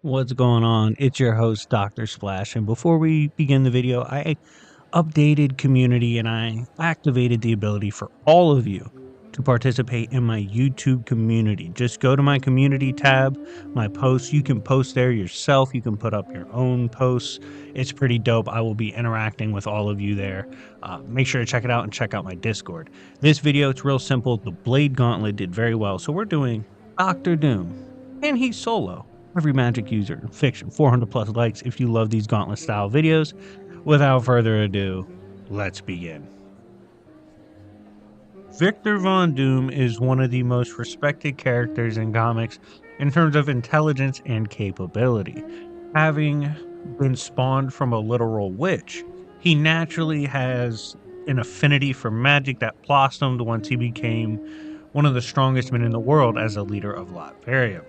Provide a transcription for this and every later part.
What's going on? It's your host, Dr. Splash. And before we begin the video, I updated community and I activated the ability for all of you to participate in my YouTube community. Just go to my community tab, my posts. You can post there yourself. You can put up your own posts. It's pretty dope. I will be interacting with all of you there. Make sure to check it out and check out my Discord. This video, it's real simple. The Blade Gauntlet did very well. So we're doing Doctor Doom, and he's solo. Every magic user in fiction, 400 plus likes if you love these gauntlet style videos. Without further ado, let's begin. Victor Von Doom is one of the most respected characters in comics in terms of intelligence and capability. Having been spawned from a literal witch, he naturally has an affinity for magic that blossomed once he became one of the strongest men in the world as a leader of Latveria.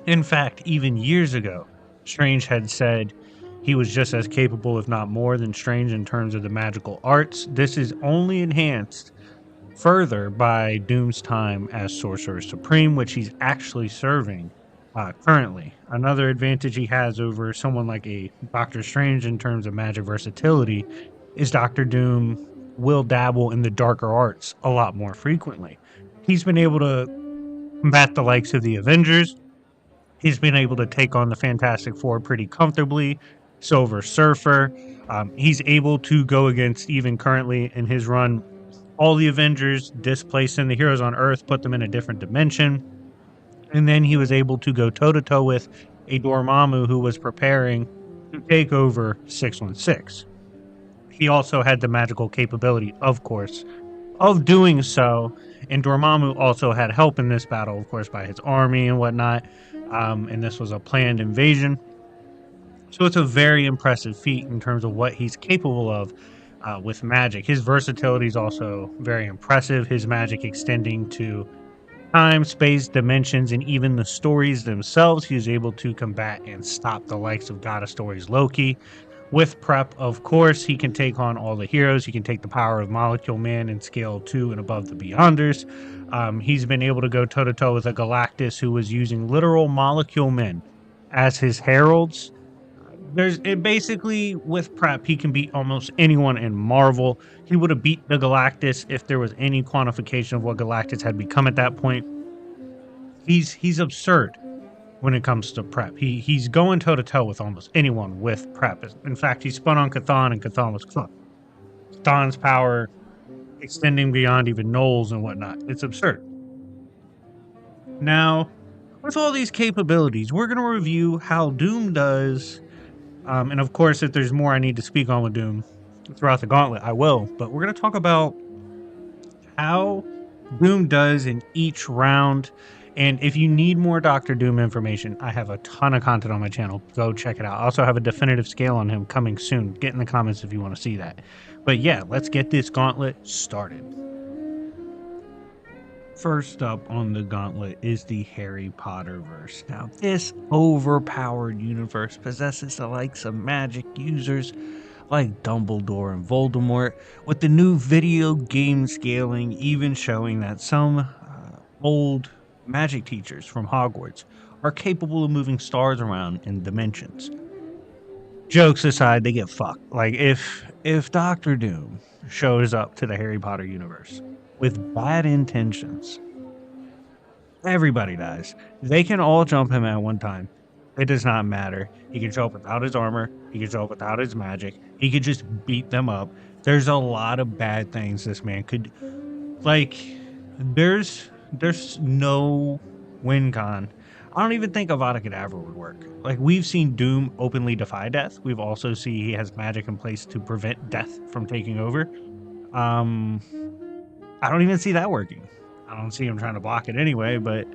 In fact, even years ago, Strange had said he was just as capable, if not more, than Strange in terms of the magical arts. This is only enhanced further by Doom's time as Sorcerer Supreme, which he's actually serving currently. Another advantage he has over someone like a Doctor Strange in terms of magic versatility is Doctor Doom will dabble in the darker arts a lot more frequently. He's been able to combat the likes of the Avengers. He's been able to take on the Fantastic Four pretty comfortably. Silver Surfer. He's able to go against, even currently in his run, all the Avengers, displacing the heroes on Earth, put them in a different dimension. And then he was able to go toe to toe with a Dormammu who was preparing to take over 616. He also had the magical capability, of course, of doing so. And Dormammu also had help in this battle, of course, by his army and whatnot. And this was a planned invasion. So it's a very impressive feat in terms of what he's capable of with magic. His versatility is also very impressive. His magic extending to time, space, dimensions, and even the stories themselves. He is able to combat and stop the likes of God of Stories Loki. With prep, of course, he can take on all the heroes. He can take the power of Molecule Man and scale 2 and above the Beyonders. He's been able to go toe-to-toe with a Galactus who was using literal Molecule Men as his heralds. Basically, with prep, he can beat almost anyone in Marvel. He would have beat the Galactus if there was any quantification of what Galactus had become at that point. He's absurd when it comes to prep. He's going toe to toe with almost anyone with prep. In fact, he spun on Chthon and Chthon was cooked. Chthon's power extending beyond even Knowles and whatnot. It's absurd. Now, with all these capabilities, we're going to review how Doom does. And of course, if there's more I need to speak on with Doom throughout the gauntlet, I will. But we're going to talk about how Doom does in each round. And if you need more Doctor Doom information, I have a ton of content on my channel. Go check it out. I also have a definitive scale on him coming soon. Get in the comments if you want to see that. But yeah, let's get this gauntlet started. First up on the gauntlet is the Harry Potter verse. Now, this overpowered universe possesses the likes of magic users like Dumbledore and Voldemort, with the new video game scaling even showing that some old magic teachers from Hogwarts are capable of moving stars around in dimensions. Jokes aside, they get fucked. Like, if Doctor Doom shows up to the Harry Potter universe with bad intentions, everybody dies. They can all jump him at one time. It does not matter. He can show up without his armor. He can show up without his magic. He could just beat them up. There's a lot of bad things this man could... Like, there's no win con. I don't even think Avada Kedavra would work. Like, we've seen Doom openly defy death. We've also seen he has magic in place to prevent death from taking over. I don't even see that working. I don't see him trying to block it anyway, but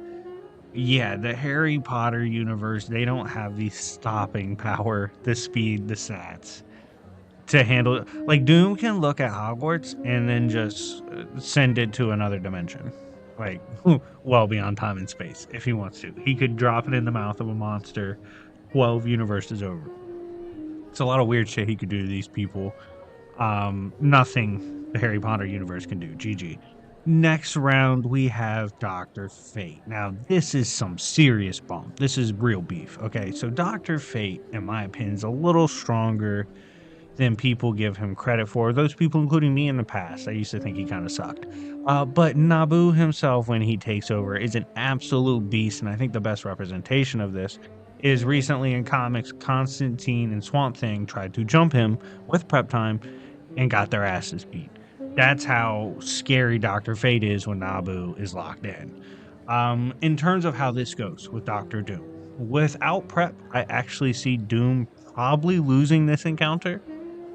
yeah, the Harry Potter universe, they don't have the stopping power, the speed, the stats to handle it. Like, Doom can look at Hogwarts and then just send it to another dimension. Like, well beyond time and space, if he wants to. He could drop it in the mouth of a monster 12 universes over. It's a lot of weird shit he could do to these people. Nothing the Harry Potter universe can do. GG. Next round, we have Dr. Fate. Now, this is some serious bump. This is real beef. Okay, so Dr. Fate, in my opinion, is a little stronger than people give him credit for. Those people, including me in the past, I used to think he kind of sucked. But Naboo himself, when he takes over, is an absolute beast. And I think the best representation of this is recently in comics, Constantine and Swamp Thing tried to jump him with prep time and got their asses beat. That's how scary Dr. Fate is when Naboo is locked in. In terms of how this goes with Doctor Doom, without prep, I actually see Doom probably losing this encounter.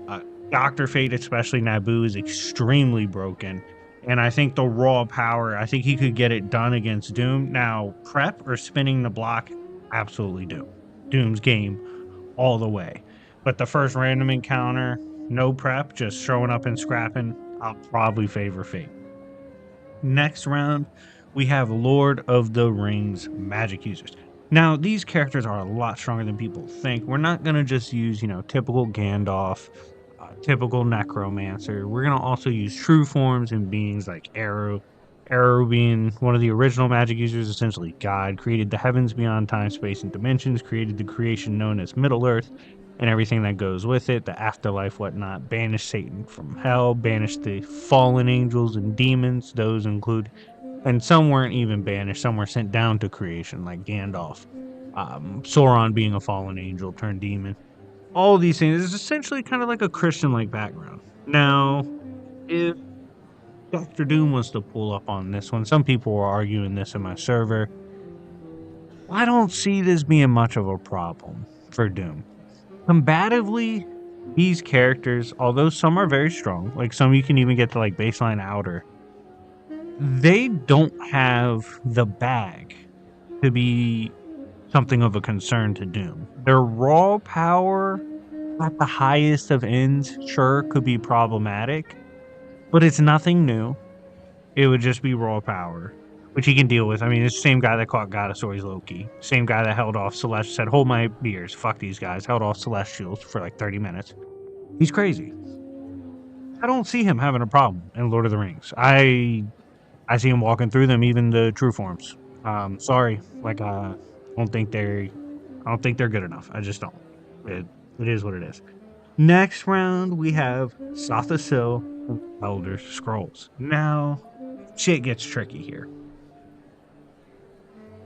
uh, Dr. Fate, especially Naboo, is extremely broken. And I think the raw power, I think he could get it done against Doom. Now, prep or spinning the block, absolutely Doom. Doom's game all the way. But the first random encounter, no prep, just showing up and scrapping, I'll probably favor Fate. Next round, we have Lord of the Rings magic users. Now, these characters are a lot stronger than people think. We're not going to just use, typical Gandalf, typical necromancer. We're going to also use true forms and beings like Arrow. Arrow being one of the original magic users, essentially God, created the heavens beyond time, space, and dimensions, created the creation known as Middle Earth and everything that goes with it, the afterlife, whatnot, banished Satan from hell, banished the fallen angels and demons. Those include, and some weren't even banished, some were sent down to creation, like Gandalf. Sauron being a fallen angel turned demon. All these things is essentially kind of like a Christian like background. Now, if Dr. Doom was to pull up on this one, some people were arguing this in my server. I don't see this being much of a problem for Doom. Combatively, these characters, although some are very strong, like some you can even get to like baseline outer, they don't have the bag to be something of a concern to Doom. Their raw power at the highest of ends, sure, could be problematic, but it's nothing new. It would just be raw power, which he can deal with. I mean, it's the same guy that caught Godosaur's Loki. Same guy that held off Celestial, said, hold my beers, fuck these guys, held off Celestials for like 30 minutes. He's crazy. I don't see him having a problem in Lord of the Rings. I see him walking through them, even the true forms. Sorry, like I don't think they're good enough. I just don't. It is what it is. Next round we have Sothasil Elder Scrolls. Now, shit gets tricky here.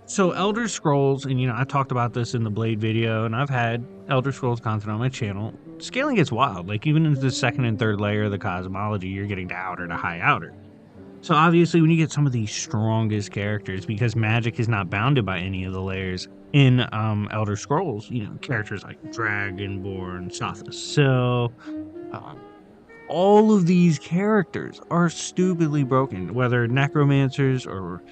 So Elder Scrolls, and I talked about this in the Blade video, and I've had Elder Scrolls content on my channel. Scaling gets wild. Like even into the second and third layer of the cosmology, you're getting to outer to high outer. So obviously when you get some of the strongest characters, because magic is not bounded by any of the layers in Elder Scrolls, characters like Dragonborn, Sothasil, all of these characters are stupidly broken, whether necromancers or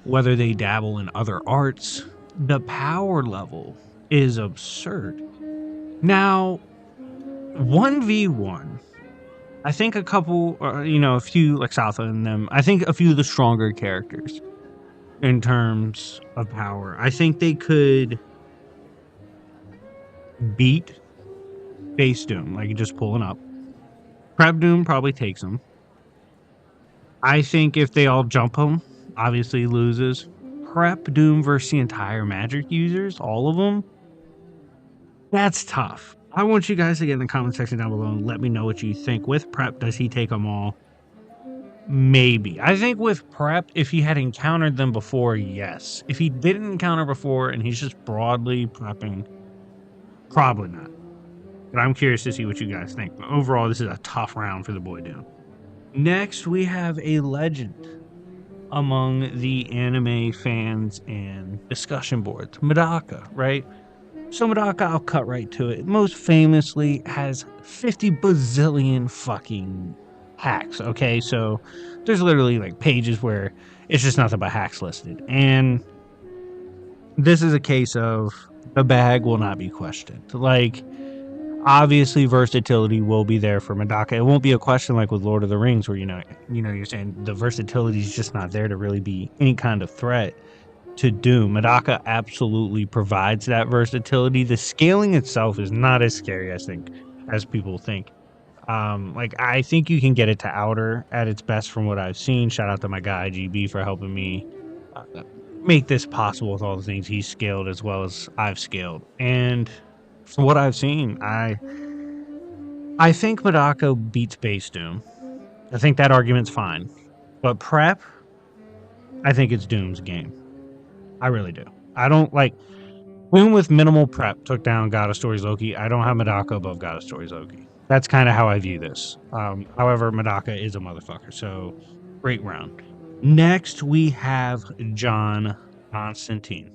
whether they dabble in other arts. The power level is absurd. Now, 1v1, I think a couple, a few like Salsa and them, I think a few of the stronger characters in terms of power, I think they could beat base Doom, like just pulling up. Prep Doom probably takes him. I think if they all jump him, obviously loses. Prep Doom versus the entire magic users, all of them, that's tough. I want you guys to get in the comment section down below and let me know what you think. With prep, does he take them all? Maybe. I think with prep, if he had encountered them before, yes. If he didn't encounter before and he's just broadly prepping, probably not. But I'm curious to see what you guys think. But overall, this is a tough round for the boy Doom. Next, we have a legend among the anime fans and discussion boards, Medaka, right? So Medaka, I'll cut right to it. Most famously has 50 bazillion fucking hacks, okay? So there's literally like pages where it's just nothing but hacks listed. And this is a case of the bag will not be questioned. Like, obviously versatility will be there for Medaka. It won't be a question like with Lord of the Rings where, you're saying the versatility is just not there to really be any kind of threat to Doom. Medaka absolutely provides that versatility. The scaling itself is not as scary, I think, as people think. Like I think you can get it to outer at its best from what I've seen. Shout out to my guy GB for helping me uh, make this possible with all the things he's scaled as well as I've scaled. And from what I've seen, I think Madako beats Base Doom. I think that argument's fine. But prep, I think it's Doom's game. I really do. I don't like Doom with minimal prep took down God of Stories Loki. I don't have Madaka above God of Stories Loki. That's kind of how I view this. However, Madaka is a motherfucker, so great round. Next, we have John Constantine.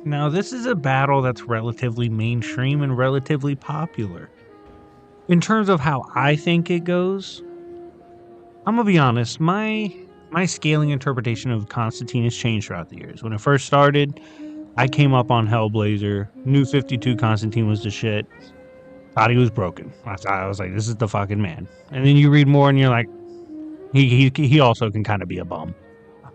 Now, this is a battle that's relatively mainstream and relatively popular. In terms of how I think it goes, I'm gonna be honest, my scaling interpretation of Constantine has changed throughout the years. When it first started, I came up on Hellblazer, knew 52 Constantine was the shit, thought he was broken. I was like, this is the fucking man. And then you read more and you're like, he also can kind of be a bum.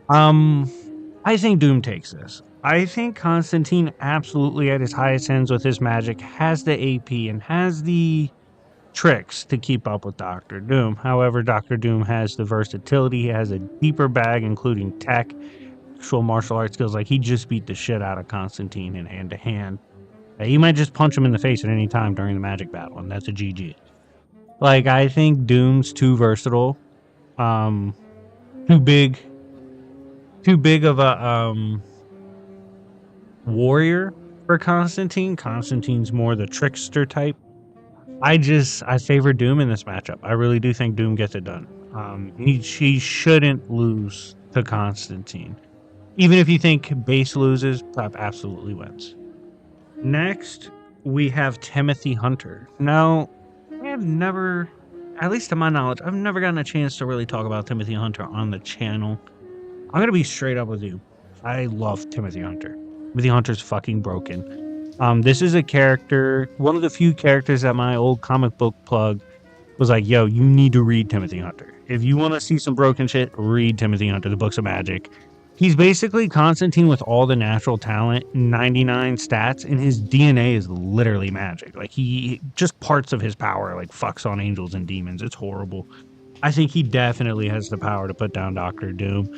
I think Doom takes this. I think Constantine absolutely at his highest ends with his magic has the AP and has the tricks to keep up with Doctor Doom. However, Doctor Doom has the versatility. He has a deeper bag, including tech, actual martial arts skills. Like he just beat the shit out of Constantine in hand to hand. He might just punch him in the face at any time during the magic battle, and that's a GG. Like I think Doom's too versatile, um, too big of a warrior for Constantine. Constantine's more the trickster type. I favor Doom in this matchup. I really do think Doom gets it done. He shouldn't lose to Constantine. Even if you think Base loses, Prep absolutely wins. Next, we have Timothy Hunter. Now, I have never, at least to my knowledge, I've never gotten a chance to really talk about Timothy Hunter on the channel. I'm going to be straight up with you. I love Timothy Hunter. Timothy Hunter's fucking broken. This is a character, one of the few characters that my old comic book plug was like, yo, you need to read Timothy Hunter. If you want to see some broken shit, read Timothy Hunter, the Books of Magic. He's basically Constantine with all the natural talent, 99 stats, and his DNA is literally magic. Like he just parts of his power like fucks on angels and demons. It's horrible. I think he definitely has the power to put down Doctor Doom.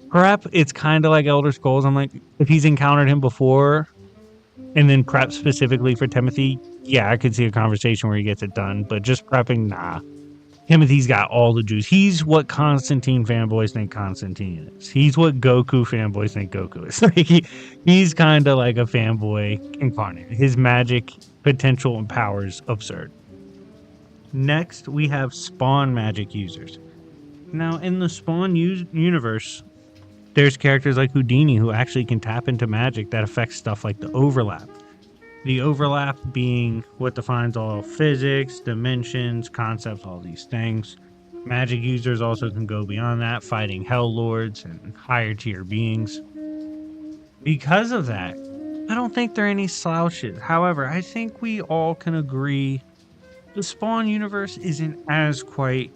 Prep, it's kind of like Elder Scrolls. I'm like, if he's encountered him before, and then prep specifically for Timothy, yeah, I could see a conversation where he gets it done. But just prepping, nah. Timothy's got all the juice. He's what Constantine fanboys think Constantine is. He's what Goku fanboys think Goku is. Like he's kind of like a fanboy incarnate. His magic potential and powers absurd. Next, we have Spawn magic users. Now, in the Spawn universe, there's characters like Houdini who actually can tap into magic that affects stuff like the overlap. The overlap being what defines all physics, dimensions, concepts, all these things. Magic users also can go beyond that, fighting hell lords and higher tier beings. Because of that, I don't think they're any slouches. However, I think we all can agree the Spawn universe isn't as quite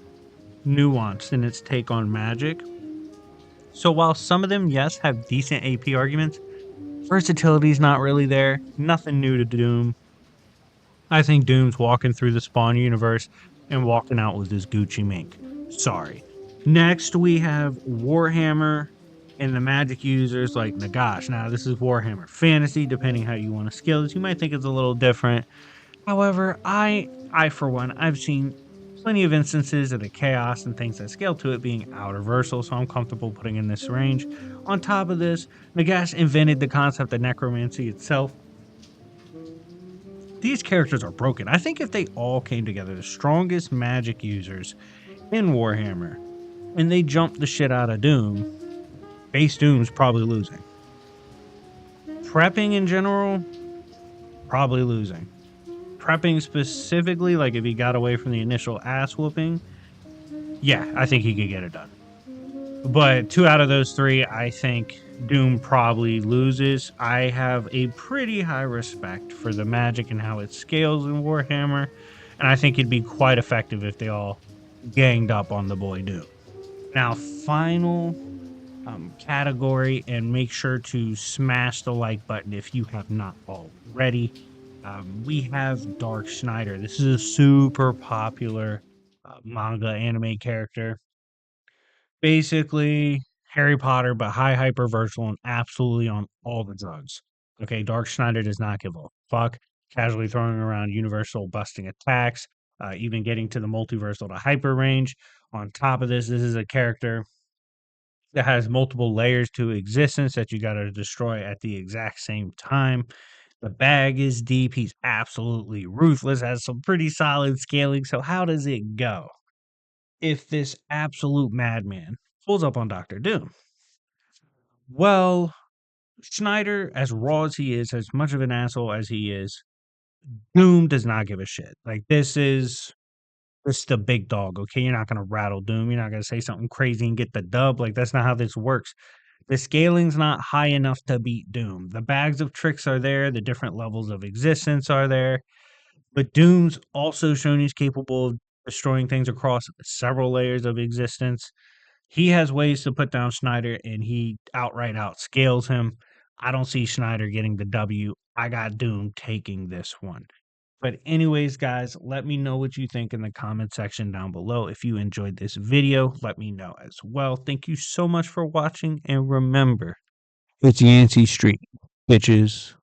nuanced in its take on magic. So while some of them, yes, have decent AP arguments, versatility's not really there. Nothing new to Doom. I think Doom's walking through the Spawn universe and walking out with his Gucci mink. Sorry. Next, we have Warhammer and the magic users like Nagash. Now, this is Warhammer Fantasy, depending how you want to scale this. You might think it's a little different. However, I for one, I've seen plenty of instances of the chaos and things that scale to it being outer versatile, so I'm comfortable putting in this range. On top of this, Nagash invented the concept of necromancy itself. These characters are broken. I think if they all came together, the strongest magic users in Warhammer, and they jumped the shit out of Doom, Base Doom's probably losing. Prepping in general, probably losing. Prepping specifically, like if he got away from the initial ass whooping, yeah, I think he could get it done. But 2 out of those 3, I think Doom probably loses. I have a pretty high respect for the magic and how it scales in Warhammer, and I think it'd be quite effective if they all ganged up on the boy Doom. Now, final category, and make sure to smash the like button if you have not already. We have Dark Schneider. This is a super popular manga anime character. Basically, Harry Potter, but high hyper versatile and absolutely on all the drugs. Okay, Dark Schneider does not give a fuck. Casually throwing around universal busting attacks, even getting to the multiversal to hyper range. On top of this is a character that has multiple layers to existence that you got to destroy at the exact same time. The bag is deep. He's absolutely ruthless, has some pretty solid scaling. So, how does it go? If this absolute madman pulls up on Doctor Doom? Well, Schneider, as raw as he is, as much of an asshole as he is, Doom does not give a shit. Like, this is the big dog, okay? You're not gonna rattle Doom. You're not gonna say something crazy and get the dub. Like, that's not how this works. The scaling's not high enough to beat Doom. The bags of tricks are there, the different levels of existence are there, but Doom's also shown he's capable of destroying things across several layers of existence. He has ways to put down Schneider, and he outright outscales him. I don't see Schneider getting the W. I got Doom taking this one. But anyways, guys, let me know what you think in the comment section down below. If you enjoyed this video, let me know as well. Thank you so much for watching, and remember, it's Yancey Street, bitches.